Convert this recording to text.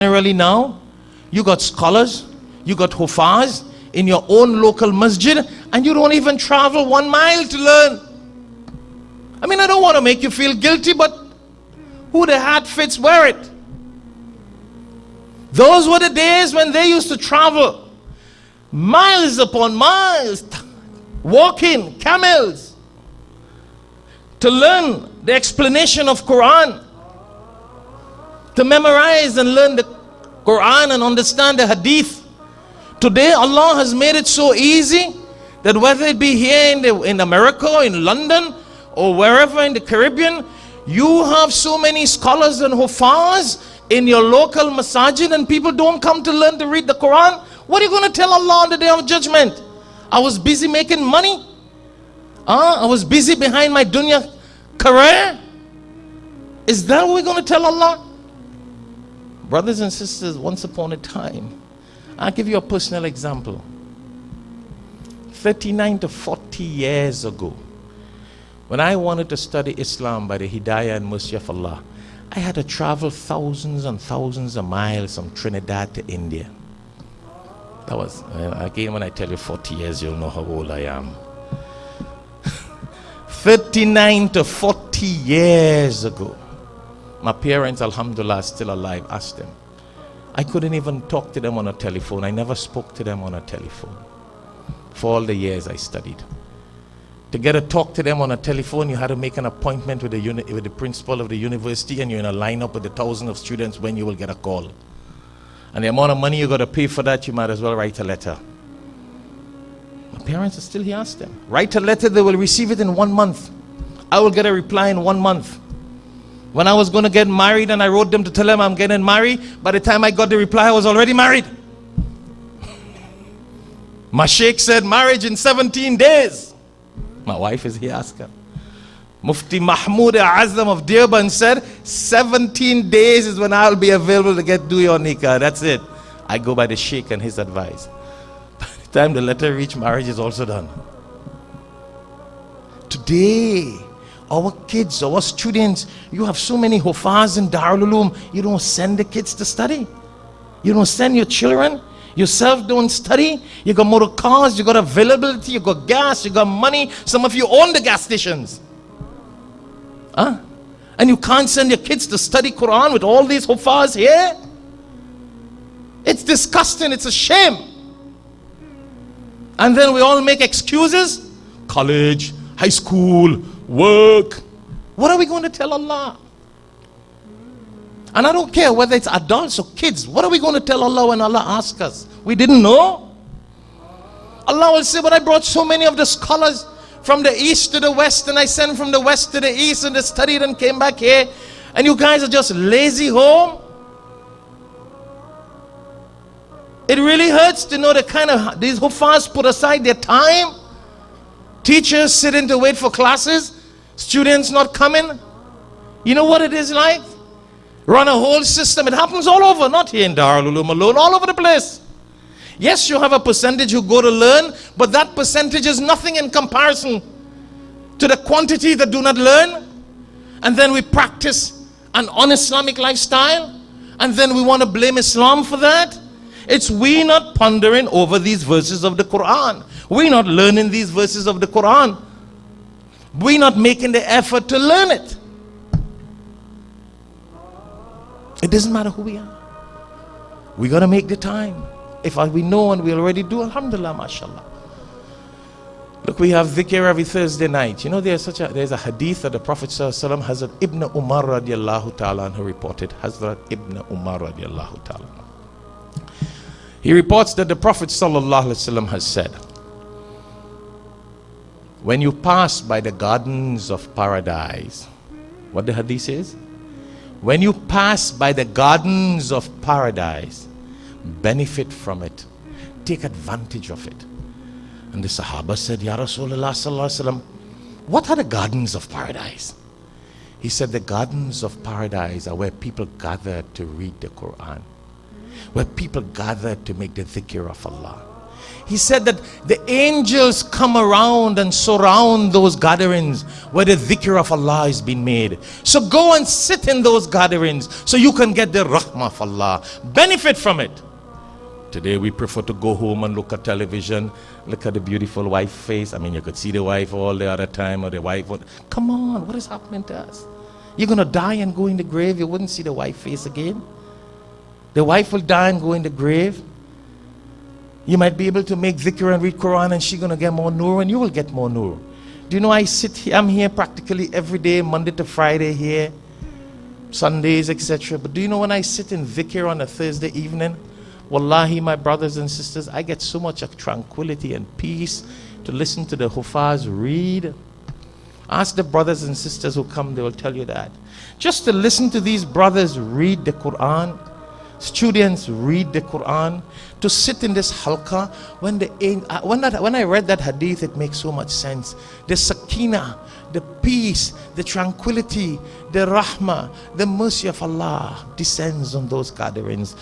Generally now, you got scholars, you got hufaz in your own local masjid, and you don't even travel 1 mile to learn. I mean, I don't want to make you feel guilty, but who the hat fits, wear it. Those were the days when they used to travel miles upon miles, walking, camels, to learn the explanation of Quran, to memorize and learn the Quran and understand the hadith. Today Allah has made it so easy that whether it be here in America, in London, or wherever in the Caribbean, you have so many scholars and hufaz in your local masajid, and people don't come to learn to read the Quran. What are you going to tell Allah on the day of judgment? I was busy making money. I was busy behind my dunya career. Is that what we're going to tell Allah? Brothers and sisters, once upon a time, I'll give you a personal example. 39 to 40 years ago, when I wanted to study Islam by the Hidayah and Mercy of Allah, I had to travel thousands and thousands of miles from Trinidad to India. That was, again, when I tell you 40 years, you'll know how old I am. 39 to 40 years ago. My parents, alhamdulillah, are still alive. Ask them. I couldn't even talk to them on a telephone. I never spoke to them on a telephone for all the years I studied. To get to talk to them on a telephone, you had to make an appointment with the principal of the university, and you're in a lineup with the thousands of students when you will get a call. And the amount of money you got to pay for that, you might as well write a letter. My parents are still here. Ask them. Write a letter, they will receive it in 1 month. I will get a reply in 1 month. When I was going to get married and I wrote them to tell them I'm getting married, by the time I got the reply, I was already married. My sheikh said marriage in 17 days. My wife is here, ask her. Mufti Mahmoud Azam of Deoband said 17 days is when I'll be available to do your nikah. That's it. I go by the sheikh and his advice. By the time the letter reached, marriage is also done. Today, our kids, our students, you have so many hufaz in Darul Uloom. You don't send the kids to study. You don't send your children. Yourself don't study. You got motor cars, you got availability, you got gas, you got money. Some of you own the gas stations. And you can't send your kids to study Quran with all these hufaz here? It's disgusting, it's a shame. And then we all make excuses. College, high school, work. What are we going to tell Allah? And I don't care whether it's adults or kids. What are we going to tell Allah when Allah asks us? We didn't know. Allah will say, but I brought so many of the scholars from the east to the west, and I sent from the west to the east, and they studied and came back here, and you guys are just lazy home. It really hurts to know the kind of, these hufaz put aside their time. Teachers sitting to wait for classes, students not coming. You know what it is like? Run a whole system. It happens all over, not here in Darul Uloom alone, all over the place. Yes, you have a percentage who go to learn, but that percentage is nothing in comparison to the quantity that do not learn. And then we practice an un-Islamic lifestyle, and then we want to blame Islam for that. It's we not pondering over these verses of the Quran. We not learning these verses of the Quran. We not making the effort to learn it. It doesn't matter who we are. We got to make the time. If we know and we already do, alhamdulillah, mashallah. Look, we have dhikr every Thursday night. You know, there's a hadith that the Prophet ﷺ, Hazrat Ibn Umar radiallahu ta'ala anhu reported. Hazrat Ibn Umar radiallahu ta'ala. He reports that the Prophet ﷺ has said, when you pass by the gardens of paradise, what the hadith says? When you pass by the gardens of paradise, benefit from it, take advantage of it. And the Sahaba said, Ya Rasulullah sallallahu alaihi wasallam, what are the gardens of paradise? He said, the gardens of paradise are where people gather to read the Quran, where people gather to make the dhikr of Allah, He said that the angels come around and surround those gatherings where the dhikr of Allah is being made. So go and sit in those gatherings so you can get the rahmah of Allah. Benefit from it. Today we prefer to go home and look at television, look at the beautiful wife face. I mean, you could see the wife all the other time, or the wife would, come on, what is happening to us? You're going to die and go in the grave, you wouldn't see the wife face again. The wife will die and go in the grave. You might be able to make dhikr and read Quran, and she's going to get more nur and you will get more nur. Do you know I sit here, I'm here practically every day, Monday to Friday here, Sundays, etc. But do you know when I sit in dhikr on a Thursday evening, wallahi, my brothers and sisters, I get so much of tranquility and peace to listen to the Hufaz read. Ask the brothers and sisters who come, they will tell you that. Just to listen to these brothers read the Quran, students read the Quran, to sit in this halqa, when I read that hadith, it makes so much sense. The sakina, the peace, the tranquility, the rahmah, the mercy of Allah descends on those gatherings.